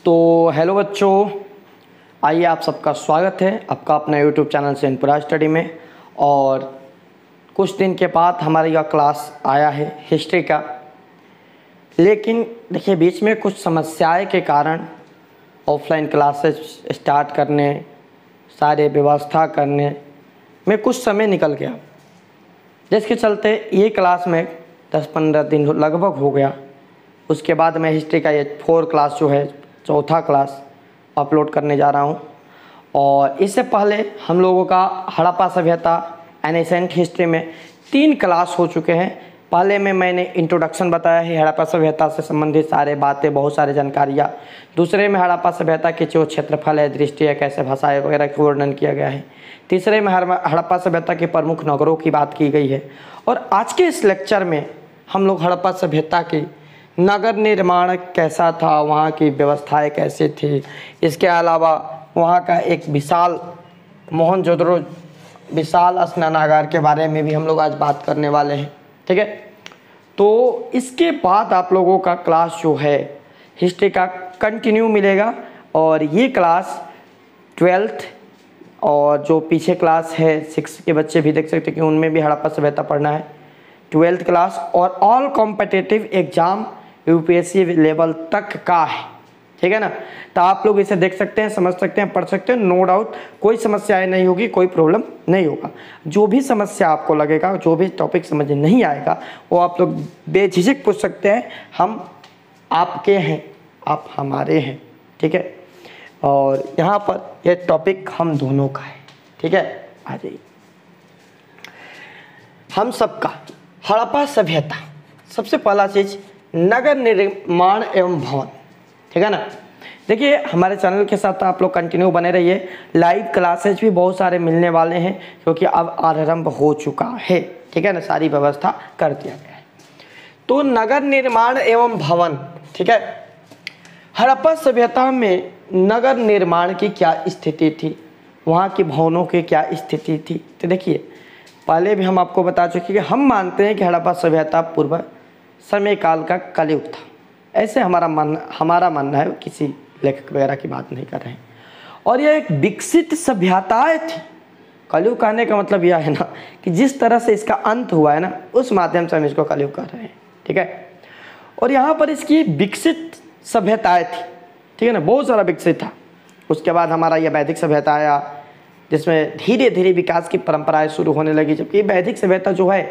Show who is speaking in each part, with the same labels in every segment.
Speaker 1: तो हेलो बच्चों, आइए आप सबका स्वागत है आपका अपना यूट्यूब चैनल सेनपुरा स्टडी में। और कुछ दिन के बाद हमारा यह क्लास आया है हिस्ट्री का, लेकिन देखिए बीच में कुछ समस्याएं के कारण ऑफलाइन क्लासेस स्टार्ट करने, सारे व्यवस्था करने में कुछ समय निकल गया, जिसके चलते ये क्लास में 10-15 दिन लगभग हो गया। उसके बाद मैं हिस्ट्री का ये 4 क्लास जो है, चौथा क्लास अपलोड करने जा रहा हूँ। और इससे पहले हम लोगों का हड़प्पा सभ्यता एनिसेंट हिस्ट्री में 3 क्लास हो चुके हैं। पहले में मैंने इंट्रोडक्शन बताया है, हड़प्पा सभ्यता से संबंधित सारे बातें, बहुत सारी जानकारियाँ। दूसरे में हड़प्पा सभ्यता के जो क्षेत्रफल है, दृष्टि है, कैसे भाषाएं वगैरह का वर्णन किया गया है। तीसरे में हड़प्पा सभ्यता के प्रमुख नगरों की बात की गई है। और आज के इस लेक्चर में हम लोग हड़प्पा सभ्यता की नगर निर्माण कैसा था, वहाँ की व्यवस्थाएं कैसे थी, इसके अलावा वहाँ का एक विशाल मोहनजोदड़ो विशाल स्नानागार के बारे में भी हम लोग आज बात करने वाले हैं। ठीक है, तो इसके बाद आप लोगों का क्लास जो है हिस्ट्री का कंटिन्यू मिलेगा। और ये क्लास 12th और जो पीछे क्लास है 6 के बच्चे भी देख सकते हैं कि उनमें भी हड़प्पा सभ्यता पढ़ना है। 12th क्लास और all competitive exam UPSC level तक का है। ठीक है ना, तो आप लोग इसे देख सकते हैं, समझ सकते हैं, पढ़ सकते हैं। नो डाउट कोई समस्याएं नहीं होगी, कोई प्रॉब्लम नहीं होगा। जो भी समस्या आपको लगेगा, जो भी टॉपिक समझ नहीं आएगा, वो आप लोग बेझिझक पूछ सकते हैं। हम आपके हैं, आप हमारे हैं। ठीक है, और यहाँ पर यह टॉपिक हम दोनों का है। ठीक है, आ जाइए। हम सबका हड़प्पा सभ्यता, सबसे पहला चीज़ नगर निर्माण एवं भवन। ठीक है ना, देखिए हमारे चैनल के साथ आप लोग कंटिन्यू बने रहिए। लाइव क्लासेज भी बहुत सारे मिलने वाले हैं, क्योंकि अब आरंभ हो चुका है। ठीक है ना, सारी व्यवस्था कर दिया गया है। तो नगर निर्माण एवं भवन, ठीक है, हड़प्पा सभ्यता में नगर निर्माण की क्या स्थिति थी, वहाँ के भवनों की क्या स्थिति थी। तो देखिए पहले भी हम आपको बता चुके कि हम मानते हैं कि हड़प्पा सभ्यता पूर्व समय काल का कलयुग था। ऐसे हमारा मानना है, किसी लेखक वगैरह की बात नहीं कर रहे हैं। और यह एक विकसित सभ्यताएं थी। कलयुग कहने का मतलब यह है ना कि जिस तरह से इसका अंत हुआ है ना, उस माध्यम से हम इसको कलयुग कर रहे हैं। ठीक है, और यहाँ पर इसकी विकसित सभ्यताएं थी। ठीक है ना, बहुत सारा विकसित था। उसके बाद हमारा यह वैदिक सभ्यता आया, जिसमें धीरे धीरे विकास की परंपराएं शुरू होने लगी। जबकि वैदिक सभ्यता जो है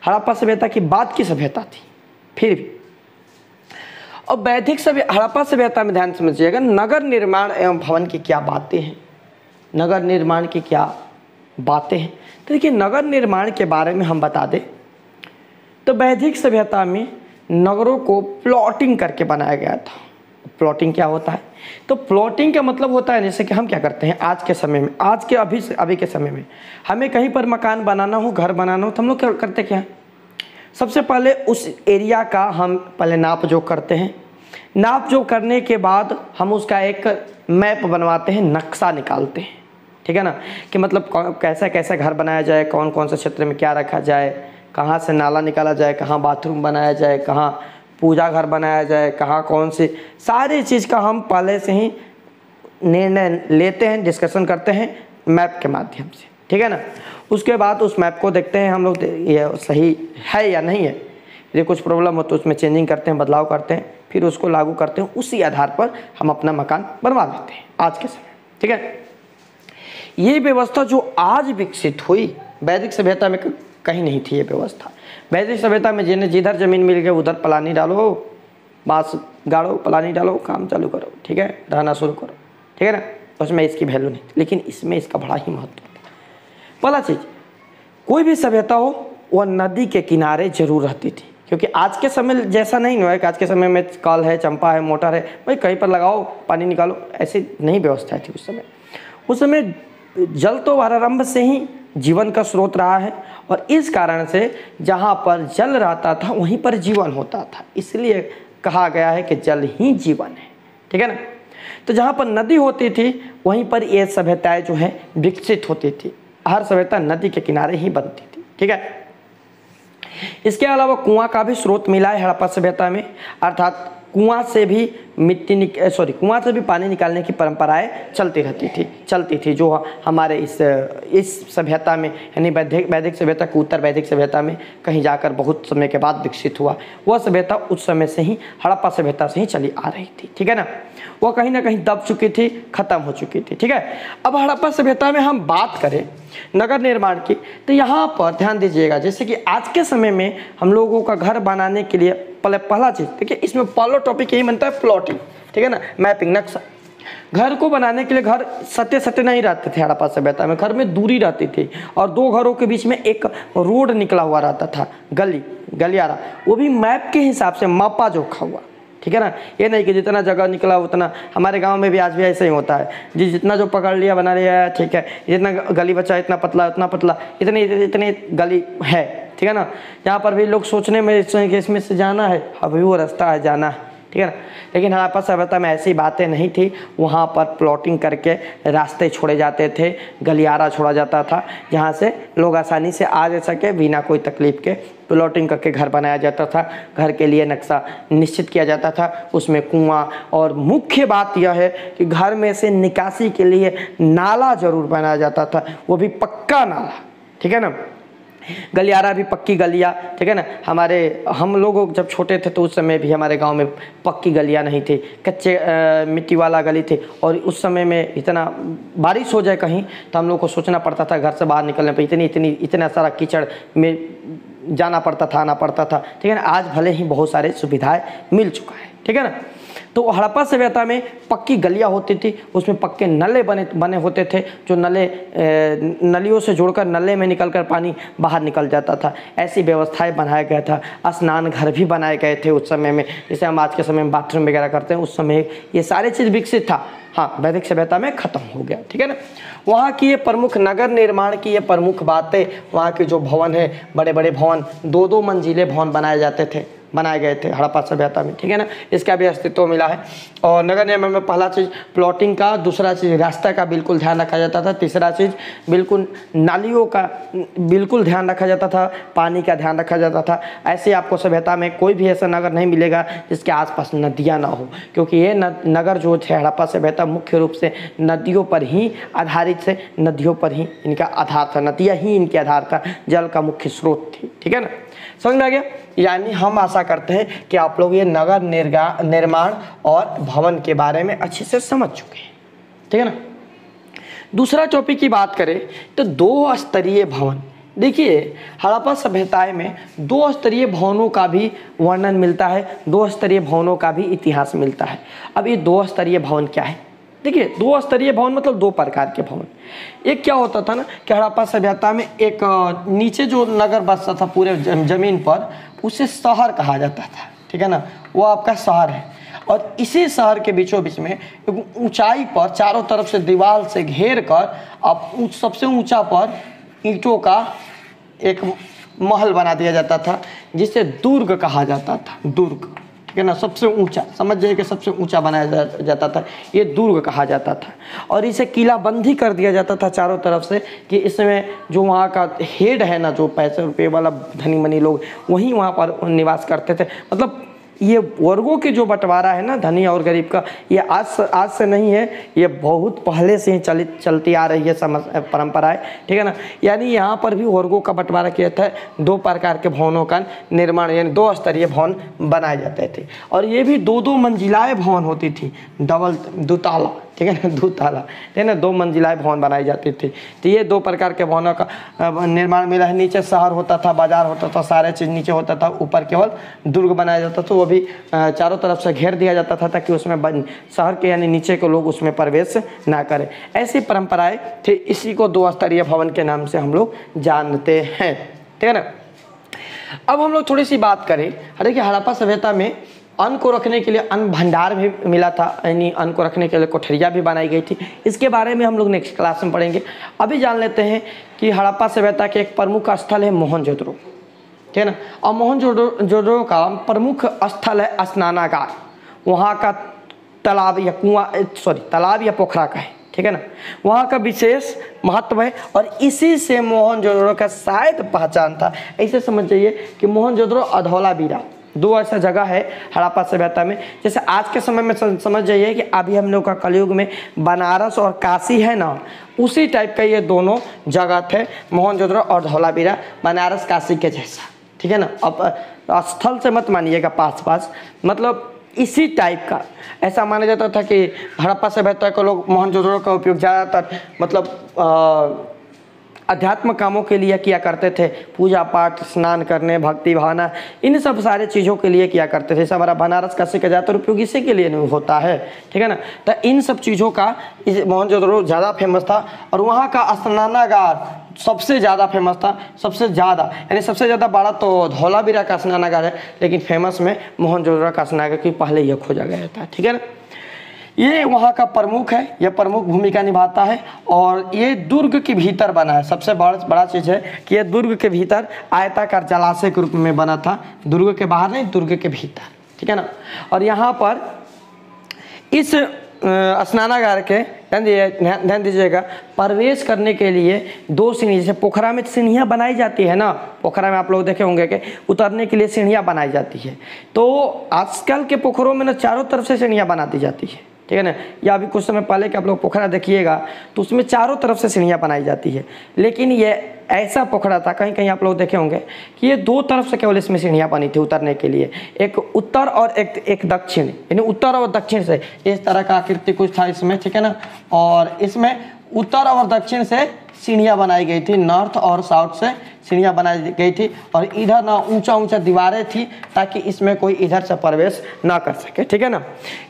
Speaker 1: हड़प्पा सभ्यता की बाद की सभ्यता थी फिर भी। और वैदिक हड़प्पा सभ्यता में ध्यान समझिएगा, नगर निर्माण एवं भवन की क्या बातें हैं, नगर निर्माण की क्या बातें हैं। तो देखिए नगर निर्माण के बारे में हम बता दें तो वैदिक सभ्यता में नगरों को प्लॉटिंग करके बनाया गया था। प्लॉटिंग क्या होता है, तो प्लॉटिंग का मतलब होता है जैसे कि हम क्या करते हैं आज के समय में, आज के अभी के समय में हमें कहीं पर मकान बनाना हो, घर बनाना हो, तो हम लोग क्या करते क्या हैं, सबसे पहले उस एरिया का हम पहले नाप जोख करते हैं। नाप जोख करने के बाद हम उसका एक मैप बनवाते हैं, नक्शा निकालते हैं। ठीक है ना, कि मतलब कैसा कैसा घर बनाया जाए, कौन कौन से क्षेत्र में क्या रखा जाए, कहाँ से नाला निकाला जाए, कहाँ बाथरूम बनाया जाए, कहाँ पूजा घर बनाया जाए, कहाँ कौन सी सारी चीज़ का हम पहले से ही निर्णय लेते हैं, डिस्कशन करते हैं मैप के माध्यम से। ठीक है ना, उसके बाद उस मैप को देखते हैं हम लोग, ये सही है या नहीं है। यदि कुछ प्रॉब्लम हो तो उसमें चेंजिंग करते हैं, बदलाव करते हैं, फिर उसको लागू करते हैं। उसी आधार पर हम अपना मकान बनवा लेते हैं आज के समय। ठीक है, ये व्यवस्था जो आज विकसित हुई वैदिक सभ्यता में कहीं नहीं थी ये व्यवस्था। वैदिक सभ्यता में जिधर जमीन मिल गई उधर पलानी डालो, बांस गाड़ो, पलानी डालो, काम चालू करो। ठीक है, रहना शुरू करो। ठीक है ना, उसमें इसकी वैल्यू नहीं, लेकिन इसमें इसका बड़ा ही महत्व है। पहला चीज़, कोई भी सभ्यता हो वह नदी के किनारे जरूर रहती थी, क्योंकि आज के समय जैसा नहीं हुआ है कि आज के समय में कल है, चंपा है, मोटर है, भाई कहीं पर लगाओ पानी निकालो, ऐसी नहीं व्यवस्था थी उस समय। उस समय जल तो आरंभ से ही जीवन का स्रोत रहा है, और इस कारण से जहाँ पर जल रहता था वहीं पर जीवन होता था, इसलिए कहा गया है कि जल ही जीवन है। ठीक है ना, तो जहाँ पर नदी होती थी वहीं पर ये सभ्यताएं जो है विकसित होती थी। हर सभ्यता नदी के किनारे ही बनती थी। ठीक है, इसके अलावा कुआं का भी स्रोत मिला है हड़प्पा सभ्यता में, अर्थात कुआं से भी कुआं से भी पानी निकालने की परंपराएं चलती थी जो हमारे इस सभ्यता में यानी वैदिक सभ्यता को उत्तर वैदिक सभ्यता में कहीं जाकर बहुत समय के बाद विकसित हुआ। वह सभ्यता उस समय से ही हड़प्पा सभ्यता से ही चली आ रही थी, ठीक है ना। वह कहीं ना कहीं दब चुकी थी, खत्म हो चुकी थी, ठीक है। अब हड़प्पा सभ्यता में हम बात करें नगर निर्माण की, तो यहाँ पर ध्यान दीजिएगा, जैसे कि आज के समय में हम लोगों का घर बनाने के लिए पहला चीज़ देखिए, इसमें पहला टॉपिक यही बनता है प्लॉटिंग, ठीक है ना, मैपिंग, नक्शा। घर को बनाने के लिए घर सटे नहीं रहते थे हड़प्पा सभ्यता में, घर में दूरी रहती थी और दो घरों के बीच में एक रोड निकला हुआ रहता था, गलियारा, वो भी मैप के हिसाब से मापा जोखा हुआ, ठीक है ना। ये नहीं कि जितना जगह निकला उतना, हमारे गांव में भी आज भी ऐसे ही होता है जी, जितना जो पकड़ लिया बना लिया, ठीक है, जितना गली बचा इतना पतला उतना पतला, इतनी गली है, ठीक है ना। यहाँ पर भी लोग सोचने में इसमें से जाना है, अभी वो रास्ता है जाना है, ठीक है ना। लेकिन हड़प्पा सभ्यता में ऐसी बातें नहीं थी, वहाँ पर प्लॉटिंग करके रास्ते छोड़े जाते थे, गलियारा छोड़ा जाता था, जहाँ से लोग आसानी से आ जा सके बिना कोई तकलीफ के। प्लॉटिंग करके घर बनाया जाता था, घर के लिए नक्शा निश्चित किया जाता था, उसमें कुआं, और मुख्य बात यह है कि घर में से निकासी के लिए नाला जरूर बनाया जाता था, वो भी पक्का नाला, ठीक है ना। गलियारा भी पक्की गलियाँ, ठीक है ना। हम लोग जब छोटे थे तो उस समय भी हमारे गांव में पक्की गलियाँ नहीं थी, कच्चे मिट्टी वाला गली थे, और उस समय में इतना बारिश हो जाए कहीं तो हम लोग को सोचना पड़ता था घर से बाहर निकलने पर, इतना सारा कीचड़ में जाना पड़ता था, आना पड़ता था, ठीक है ना। आज भले ही बहुत सारे सुविधाएँ मिल चुका है, ठीक है ना। तो हड़प्पा सभ्यता में पक्की गलियाँ होती थी, उसमें पक्के नले बने होते थे, जो नलियों से जोड़कर नले में निकलकर पानी बाहर निकल जाता था। ऐसी व्यवस्थाएं बनाया गया था। स्नान घर भी बनाए गए थे उस समय में, जैसे हम आज के समय में बाथरूम वगैरह करते हैं, उस समय ये सारी चीज़ विकसित था। हाँ, वैदिक सभ्यता में खत्म हो गया, ठीक है ना। वहाँ की ये प्रमुख नगर निर्माण की ये प्रमुख बातें, वहाँ के जो भवन है, बड़े बड़े भवन, 2-2 मंजिले भवन बनाए गए थे हड़प्पा सभ्यता में, ठीक है ना। इसका भी अस्तित्व मिला है। और नगर निर्माण में पहला चीज़ प्लॉटिंग का, दूसरा चीज़ रास्ता का बिल्कुल ध्यान रखा जाता था, तीसरा चीज़ बिल्कुल नालियों का बिल्कुल ध्यान रखा जाता था, पानी का ध्यान रखा जाता था। ऐसे आपको सभ्यता में कोई भी ऐसा नगर नहीं मिलेगा जिसके आसपास नदियाँ ना हो, क्योंकि ये नगर जो थे हड़प्पा सभ्यता मुख्य रूप से नदियों पर ही आधारित से, नदियों पर ही इनका आधार था, नदियाँ ही इनके आधार था, जल का मुख्य स्रोत थी, ठीक है ना। समझ में आ गया। यानी हम आशा करते हैं कि आप लोग ये नगर निर्माण और भवन के बारे में अच्छे से समझ चुके हैं, ठीक है ना। दूसरा टॉपिक की बात करें तो 2 स्तरीय भवन। देखिए हड़प्पा सभ्यताएं में 2 स्तरीय भवनों का भी वर्णन मिलता है, 2 स्तरीय भवनों का भी इतिहास मिलता है। अब ये 2 स्तरीय भवन क्या है? देखिए 2 स्तरीय भवन मतलब 2 प्रकार के भवन। एक क्या होता था ना कि हड़प्पा सभ्यता में एक नीचे जो नगर बसता था पूरे जमीन पर, उसे शहर कहा जाता था, ठीक है ना। वो आपका शहर है, और इसी शहर के बीचों बीच में एक ऊंचाई पर चारों तरफ से दीवार से घेर कर आप सबसे ऊंचा पर ईंटों का एक महल बना दिया जाता था, जिसे दुर्ग कहा जाता था। दुर्ग, ठीक है ना, सबसे ऊंचा, समझ जाइए कि सबसे ऊंचा बनाया जाता था, ये दुर्ग कहा जाता था। और इसे किलाबंदी कर दिया जाता था चारों तरफ से, कि इसमें जो वहाँ का हेड है ना, जो पैसे रुपये वाला धनी मनी लोग, वहीं वहाँ पर निवास करते थे। मतलब ये वर्गों के जो बंटवारा है ना, धनी और गरीब का, ये आज से नहीं है, ये बहुत पहले से ही चलती आ रही है परंपराएं, ठीक है ना। यानी यहाँ पर भी वर्गों का बंटवारा किया था, 2 प्रकार के भवनों का निर्माण, यानी 2 स्तरीय भवन बनाए जाते थे। और ये भी 2-2 मंजिलाएं भवन होती थी, दुताला, ठीक है ना, दुताला, ठीक है ना, 2 मंजिलाएं भवन बनाई जाती थी। तो ये 2 प्रकार के भवनों का निर्माण मिला है। नीचे शहर होता था, बाजार होता था, सारे चीज़ नीचे होता था, ऊपर केवल दुर्ग बनाया जाता था, वो भी चारों तरफ से घेर दिया जाता था ताकि उसमें शहर के यानी नीचे के लोग उसमें प्रवेश ना करें। ऐसी परंपराएं थी, इसी को 2 स्तरीय भवन के नाम से हम लोग जानते हैं, ठीक है ना। अब हम लोग थोड़ी सी बात करें, देखिए हड़प्पा सभ्यता में अन्न को रखने के लिए अन्न भंडार भी मिला था, यानी अन्न को रखने के लिए कोठरियाँ भी बनाई गई थी। इसके बारे में हम लोग नेक्स्ट क्लास में पढ़ेंगे। अभी जान लेते हैं कि हड़प्पा सभ्यता के एक प्रमुख स्थल है मोहनजोदड़ो, ठीक है ना। और मोहनजोदड़ो का प्रमुख स्थल है स्नानागार, वहाँ का तालाब या पोखरा का है, ठीक है ना। वहाँ का विशेष महत्व है, और इसी से मोहनजोदड़ो का शायद पहचान था। ऐसे समझ जाइए कि मोहनजोदड़ो अधौलावीरा, दो ऐसा जगह है हड़प्पा सभ्यता में। जैसे आज के समय में समझ जाइए कि अभी हम लोग का कलयुग में बनारस और काशी है ना, उसी टाइप का ये दोनों जगह थे, मोहनजोदड़ो और धौलावीरा, बनारस काशी के जैसा, ठीक है ना। अब स्थल से मत मानिएगा पास पास, मतलब इसी टाइप का। ऐसा माना जाता था कि हड़प्पा सभ्यता के लोग मोहनजोदड़ो का उपयोग ज़्यादातर मतलब अध्यात्म कामों के लिए किया करते थे, पूजा पाठ, स्नान करने, भक्ति भावना, इन सब सारे चीज़ों के लिए किया करते थे। जैसे हमारा बनारस काशी का ज़्यादातर उपयोग इसी के लिए नहीं होता है, ठीक है ना। तो इन सब चीज़ों का मोहनजोदड़ो ज़्यादा फेमस था और वहाँ का स्नानागार सबसे ज़्यादा फेमस था, सबसे ज़्यादा, यानी सबसे ज़्यादा बड़ा तो धौलावीरा का स्नानागार है, लेकिन फेमस में मोहनजोदड़ो का स्नानागार की पहले यह खोजा गया था, ठीक है ना। ये वहाँ का प्रमुख है, यह प्रमुख भूमिका निभाता है और ये दुर्ग के भीतर बना है। सबसे बड़ा चीज़ है कि ये दुर्ग के भीतर आयताकार जलाशय के रूप में बना था, दुर्ग के बाहर नहीं, दुर्ग के भीतर, ठीक है ना। और यहाँ पर इस स्नानागार के ध्यान दीजिएगा, प्रवेश करने के लिए दो सीढ़ी, जैसे पोखरा में सीढ़ियाँ बनाई जाती है ना, पोखरा में आप लोग देखे होंगे कि उतरने के लिए सीढ़ियाँ बनाई जाती है, तो आजकल के पोखरों में ना चारों तरफ से सीढ़ियाँ बना दी जाती है, ठीक है ना। या अभी कुछ समय पहले कि आप लोग पोखरा देखिएगा तो उसमें चारों तरफ से सीढ़ियाँ बनाई जाती है, लेकिन ये ऐसा पोखरा था, कहीं कहीं आप लोग देखे होंगे कि ये दो तरफ से केवल इसमें सीढ़ियाँ बनी थी उतरने के लिए, एक उत्तर और एक दक्षिण, यानी उत्तर और दक्षिण से इस तरह का आकृति कुछ था इसमें, ठीक है ना। और इसमें उत्तर और दक्षिण से सीढ़ियाँ बनाई गई थी, नॉर्थ और साउथ से सीढ़ियाँ बनाई गई थी, और इधर ना ऊंचा ऊंचा दीवारें थी ताकि इसमें कोई इधर से प्रवेश ना कर सके, ठीक है ना।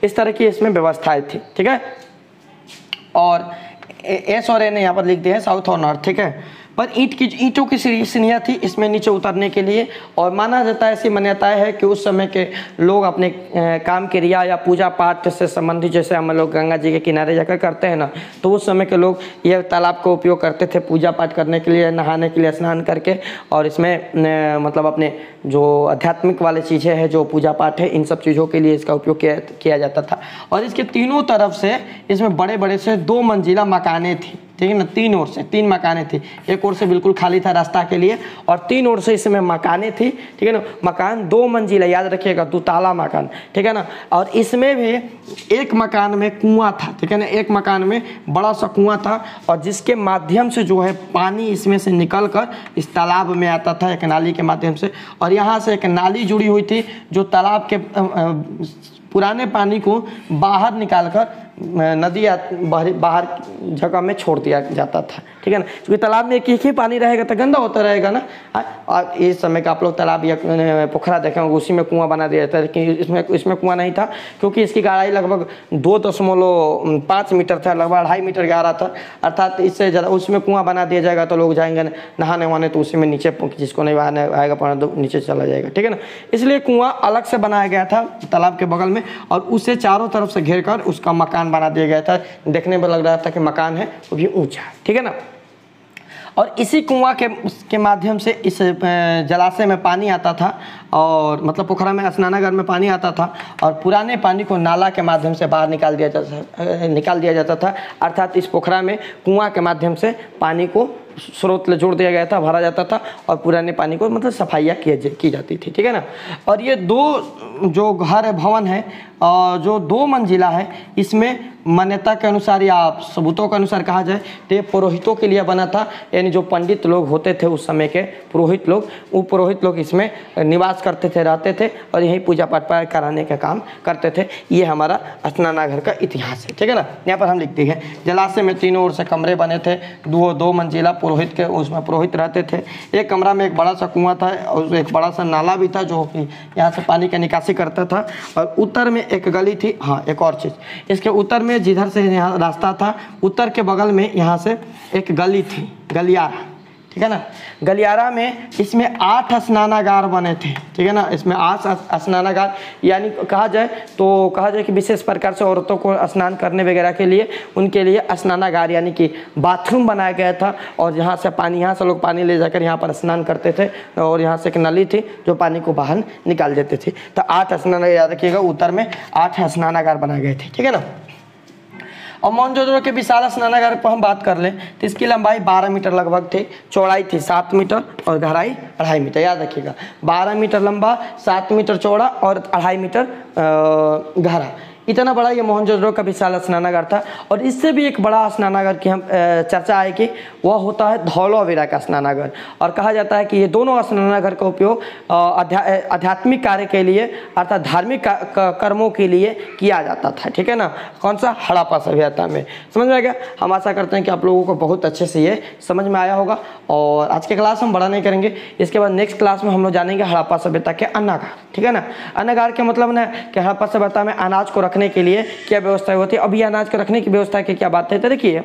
Speaker 1: इस तरह की इसमें व्यवस्थाएं थी, ठीक है। और एस और एन यहाँ पर लिख दिए हैं, साउथ और नॉर्थ, ठीक है। पर ईंटों की सीढ़ियाँ थी इसमें नीचे उतरने के लिए, और माना जाता है, ऐसी मान्यताएं है कि उस समय के लोग अपने काम क्रिया या पूजा पाठ से संबंधित, जैसे हम लोग गंगा जी के किनारे जाकर करते हैं ना, तो उस समय के लोग यह तालाब का उपयोग करते थे पूजा पाठ करने के लिए, नहाने के लिए, स्नान करके, और इसमें मतलब अपने जो आध्यात्मिक वाली चीज़ें हैं, जो पूजा पाठ है, इन सब चीज़ों के लिए इसका उपयोग किया जाता था। और इसके तीनों तरफ से इसमें बड़े बड़े से 2 मंजिला मकाने थी, ठीक है ना। 3 ओर से 3 मकाने थी, एक ओर से बिल्कुल खाली था रास्ता के लिए, और 3 ओर से इसमें मकाने थी, ठीक है ना। मकान 2 मंजिला, याद रखिएगा, 2 ताला मकान, ठीक है ना। और इसमें भी एक मकान में कुआं था, ठीक है ना, एक मकान में बड़ा सा कुआं था, और जिसके माध्यम से जो है पानी इसमें से निकल कर इस तालाब में आता था, एक नाली के माध्यम से। और यहाँ से एक नाली जुड़ी हुई थी जो तालाब के पुराने पानी को बाहर निकालकर नदी या बाहर जगह में छोड़ दिया जाता था, ठीक है ना। क्योंकि तालाब में एक ही पानी रहेगा तो गंदा होता रहेगा ना। और इस समय का आप लोग तालाब या पोखरा देखे होंगे, उसी में कुआं बना दिया जाता है, लेकिन इसमें कुआं नहीं था, क्योंकि इसकी गहराई लगभग 2.5 मीटर था, लगभग 2.5 मीटर गहरा था, अर्थात इससे ज़्यादा उसमें कुआं बना दिया जाएगा तो लोग जाएंगे नहाने वहाने तो उसी में नीचे, जिसको नहीं बहाने आएगा पानी नीचे चला जाएगा, ठीक है ना। इसलिए कुआं अलग से बनाया गया था तालाब के बगल में, और उसे चारों तरफ से घेर कर उसका मकान बना दिया गया था। देखने में लग रहा था कि मकान है, वो भी ऊंचा है, ठीक है ना। और इसी कुआं के माध्यम से इस जलाशय में पानी आता था, और मतलब पोखरा में, स्नानागार में पानी आता था, और पुराने पानी को नाला के माध्यम से बाहर निकाल दिया जाता था। अर्थात इस पोखरा में कुआं के माध्यम से पानी को स्रोत ले जोड़ दिया गया था, भरा जाता था, और पुराने पानी को मतलब सफाइयाँ की जाती थी, ठीक है ना। और ये 2 जो घर भवन है और जो 2 मंजिला है, इसमें मान्यता के अनुसार या सबूतों के अनुसार कहा जाए तो ये पुरोहितों के लिए बना था, यानी जो पंडित लोग होते थे उस समय के पुरोहित लोग, वो पुरोहित लोग इसमें निवास करते थे, रहते थे, और यहीं पूजा पाठ कराने का काम करते थे। ये हमारा स्नानागार का इतिहास है, ठीक है ना। यहाँ पर हम लिखते हैं जलाशय में 3 ओर से कमरे बने थे, 2 मंजिला, पुरोहित के उसमें पुरोहित रहते थे। एक कमरा में एक बड़ा सा कुआं था और एक बड़ा सा नाला भी था जो कि यहाँ से पानी का निकासी करता था, और उत्तर में एक गली थी। हाँ, एक और चीज़, इसके उत्तर में जिधर से यहाँ रास्ता था, उत्तर के बगल में यहाँ से एक गली थी, गलियारा, ठीक है ना। गलियारा में इसमें 8 स्नानागार बने थे, ठीक है ना। इसमें 8 स्नानागार, यानी कहा जाए कि विशेष प्रकार से औरतों को स्नान करने वगैरह के लिए उनके लिए स्नानागार यानी कि बाथरूम बनाया गया था, और यहाँ से लोग पानी ले जाकर यहाँ पर स्नान करते थे, और यहाँ से एक नली थी जो पानी को बाहर निकाल देते थे। तो 8 स्नानागार, याद रखिएगा, उत्तर में 8 स्नानागार बनाए गए थे, ठीक है ना। और मोहनजोदड़ो के विशाल स्नानागार पर हम बात कर लें तो इसकी लंबाई 12 मीटर लगभग थी, चौड़ाई थी 7 मीटर और गहराई 2.5 मीटर। याद रखिएगा 12 मीटर लंबा, 7 मीटर चौड़ा और 2.5 मीटर गहरा, इतना बड़ा ये मोहनजोदड़ो का विशाल स्नानागार था। और इससे भी एक बड़ा स्नानागार की हम चर्चा आएगी, वह होता है धौलावीरा का स्नानागार। और कहा जाता है कि ये दोनों स्नानागार का उपयोग आध्यात्मिक कार्य के लिए अर्थात धार्मिक कर्मों के लिए किया जाता था। ठीक है ना, कौन सा, हड़प्पा सभ्यता में। समझ में आ गया। हम आशा करते हैं कि आप लोगों को बहुत अच्छे से ये समझ में आया होगा। और आज के क्लास हम बड़ा नहीं करेंगे, इसके बाद नेक्स्ट क्लास में हम लोग जानेंगे हड़प्पा सभ्यता के अन्नागार। ठीक है ना, अन्नागार के मतलब ना कि हड़प्पा सभ्यता में अनाज को रखने के लिए क्या व्यवस्था होती है। अभी अनाज को रखने की व्यवस्था की क्या बात है, तो देखिए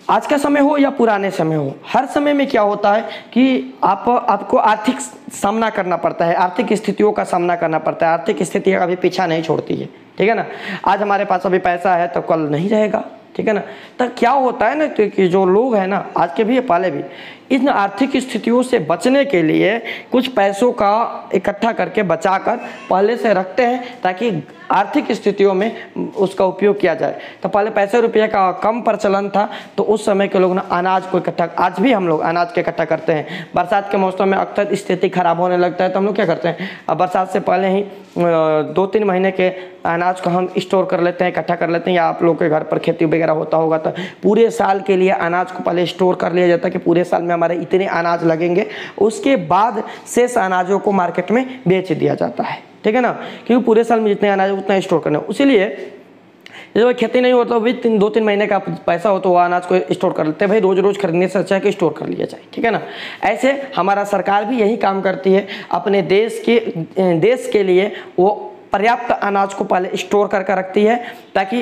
Speaker 1: आज का समय हो या पुराने समय हो, हर समय में क्या होता है कि आपको आर्थिक सामना करना पड़ता है, आर्थिक स्थितियों का सामना करना पड़ता है। आर्थिक स्थिति कभी पीछा नहीं छोड़ती है। ठीक है ना, आज हमारे पास अभी पैसा है तो कल नहीं रहेगा। ठीक है ना, तो क्या होता है ना कि जो लोग हैं ना, आज के भी पहले भी, इन आर्थिक स्थितियों से बचने के लिए कुछ पैसों का इकट्ठा करके बचाकर पहले से रखते हैं ताकि आर्थिक स्थितियों में उसका उपयोग किया जाए। तो पहले पैसे रुपये का कम प्रचलन था, तो उस समय के लोग ना अनाज को इकट्ठा, आज भी हम लोग अनाज के इकट्ठा करते हैं। बरसात के मौसम में अक्सर स्थिति खराब होने लगता है तो हम लोग क्या करते हैं, अब बरसात से पहले ही 2-3 महीने के अनाज को हम स्टोर कर लेते हैं, इकट्ठा कर लेते हैं। या आप लोग के घर पर खेती वगैरह होता होगा तो पूरे साल के लिए अनाज को पहले स्टोर कर लिया जाता है कि पूरे साल में हमारे इतने अनाज लगेंगे। उसके बाद शेष अनाजों को मार्केट में बेच दिया जाता है। ठीक है ना, क्योंकि पूरे साल में जितने अनाज उतना स्टोर करना है। इसीलिए जब खेती नहीं होता भी 2-3 महीने का पैसा हो तो वह अनाज को स्टोर कर लेते हैं। भाई रोज रोज खरीदने से अच्छा है कि स्टोर कर लिया जाए। ठीक है ना, ऐसे हमारा सरकार भी यही काम करती है, अपने देश के लिए वो पर्याप्त अनाज को पहले स्टोर करके रखती है ताकि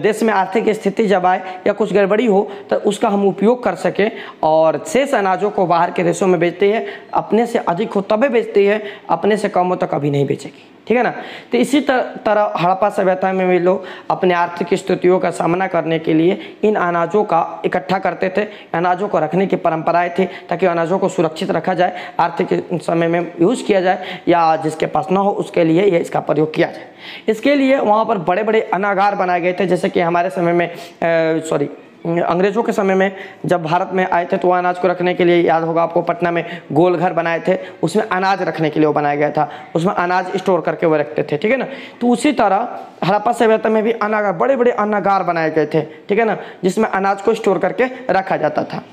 Speaker 1: देश में आर्थिक स्थिति जब आए या कुछ गड़बड़ी हो तो उसका हम उपयोग कर सकें। और शेष अनाजों को बाहर के देशों में बेचती है, अपने से अधिक हो तभी बेचती है, अपने से कम हो तो कभी नहीं बेचेगी। ठीक है ना, तो इसी तरह हड़प्पा सभ्यता में भी लोग अपने आर्थिक स्थितियों का सामना करने के लिए इन अनाजों का इकट्ठा करते थे। अनाजों को रखने की परंपराएं थी ताकि अनाजों को सुरक्षित रखा जाए, आर्थिक समय में यूज़ किया जाए या जिसके पास ना हो उसके लिए ये इसका प्रयोग किया जाए। इसके लिए वहाँ पर बड़े बड़े अन्नागार बनाए गए थे। जैसे कि हमारे समय में अंग्रेजों के समय में जब भारत में आए थे तो वह अनाज को रखने के लिए, याद होगा आपको, पटना में गोल घर बनाए थे, उसमें अनाज रखने के लिए वो बनाया गया था, उसमें अनाज स्टोर करके वो रखते थे। ठीक है ना, तो उसी तरह हड़प्पा सभ्यता में भी अन्नागार, बड़े बड़े अन्नागार बनाए गए थे। ठीक है ना, जिसमें अनाज को स्टोर करके रखा जाता था।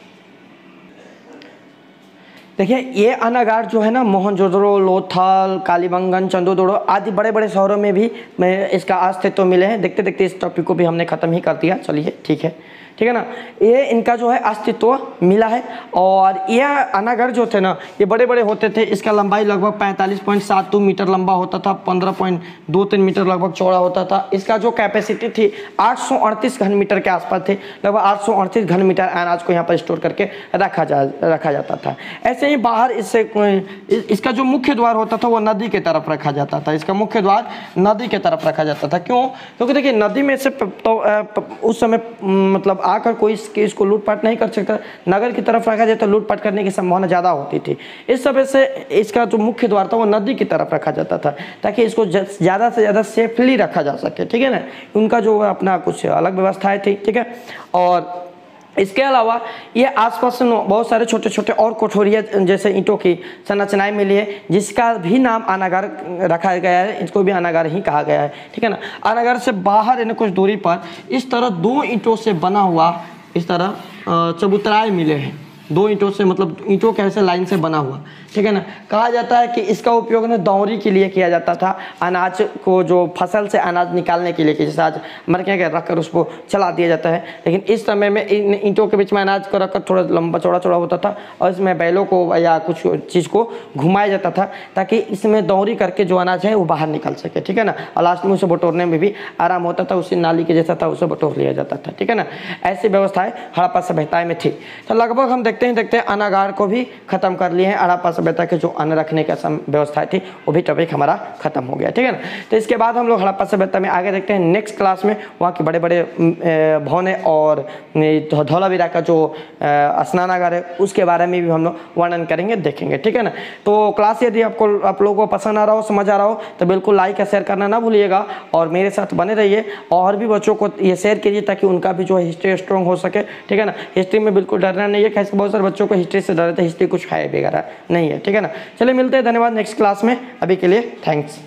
Speaker 1: देखिए ये अन्नागार जो है ना, मोहनजोदड़ो, लोथल, कालीबंगन, चंद्रदुर्ग आदि बड़े बड़े शहरों में भी इसका अस्तित्व मिले हैं। देखते देखते इस टॉपिक को भी हमने खत्म ही कर दिया। चलिए ठीक है, ठीक है ना, ये इनका जो है अस्तित्व मिला है। और यह अन्नागार जो थे ना, ये बड़े बड़े होते थे। इसका लंबाई लगभग 45.72 मीटर लंबा होता था, 15.23 मीटर लगभग चौड़ा होता था। इसका जो कैपेसिटी थी 838 घन मीटर के आसपास थे, लगभग 838 घन मीटर अनाज को यहाँ पर स्टोर करके रखा जाता था। ऐसे ही बाहर इसका जो मुख्य द्वार होता था वो नदी के तरफ रखा जाता था। इसका मुख्य द्वार नदी के तरफ रखा जाता था। क्यों? क्योंकि देखिए नदी में से उस समय मतलब आकर कोई इसको लूटपाट नहीं कर सकता। नगर की तरफ रखा जाए तो लूटपाट करने की संभावना ज़्यादा होती थी। इस वजह से इसका जो मुख्य द्वार था वो नदी की तरफ रखा जाता था ताकि इसको ज़्यादा से ज़्यादा सेफली रखा जा सके। ठीक है ना, उनका जो अपना कुछ अलग व्यवस्थाएं थी। ठीक है, और इसके अलावा ये आसपास बहुत सारे छोटे छोटे और कोठरियाँ जैसे ईंटों की संरचनाएं मिली है, जिसका भी नाम अन्नागार रखा गया है। इसको भी अन्नागार ही कहा गया है। ठीक है ना, अन्नागार से बाहर इन कुछ दूरी पर इस तरह 2 ईंटों से बना हुआ इस तरह चबूतराए मिले हैं। 2 ईंटों से, मतलब ईंटों के ऐसे लाइन से बना हुआ। ठीक है ना, कहा जाता है कि इसका उपयोग ना दौरी के लिए किया जाता था, अनाज को जो फसल से अनाज निकालने के लिए, कि जैसे आज मर के रखकर उसको चला दिया जाता है, लेकिन इस समय में इन ईंटों के बीच में अनाज को रखकर थोड़ा लंबा चौड़ा होता था और इसमें बैलों को या कुछ चीज़ को घुमाया जाता था ताकि इसमें दौरी करके जो अनाज है वो बाहर निकल सके। ठीक है ना, और लास्ट में उसे बटोरने में भी आराम होता था, उसी नाली के जैसा था, उसे बटोर लिया जाता था। ठीक है ना, ऐसी व्यवस्थाएं हड़प्पा सभ्यता में थी। तो लगभग हम देखते हैं अन्नागार को भी खत्म कर लिए हैं। हड़प्पा सभ्यता के जो अन्न रखने का व्यवस्था थी वो भी टॉपिक हमारा खत्म हो गया, ठीक है ना। तो इसके बाद हम लोग हड़प्पा सभ्यता में आगे देखते हैं नेक्स्ट क्लास में। वहाँ के बड़े बड़े भवन और धौलावीरा का जो स्नानागार है उसके बारे में भी हम लोग वर्णन करेंगे, देखेंगे, ठीक है ना। तो क्लास यदि आप लोगों को पसंद आ रहा हो, समझ आ रहा हो, तो बिल्कुल लाइक या शेयर करना ना भूलिएगा और मेरे साथ बने रहिए और भी बच्चों को ये शेयर कीजिए ताकि उनका भी जो है हिस्ट्री स्ट्रॉन्ग हो सके, ठीक है ना। हिस्ट्री में बिल्कुल डरना नहीं है, कैसे बहुत सारे बच्चों को हिस्ट्री से डर रहता है, हिस्ट्री कुछ है वगैरह नहीं है, ठीक है ना। चलिए मिलते हैं, धन्यवाद नेक्स्ट क्लास में, अभी के लिए थैंक्स।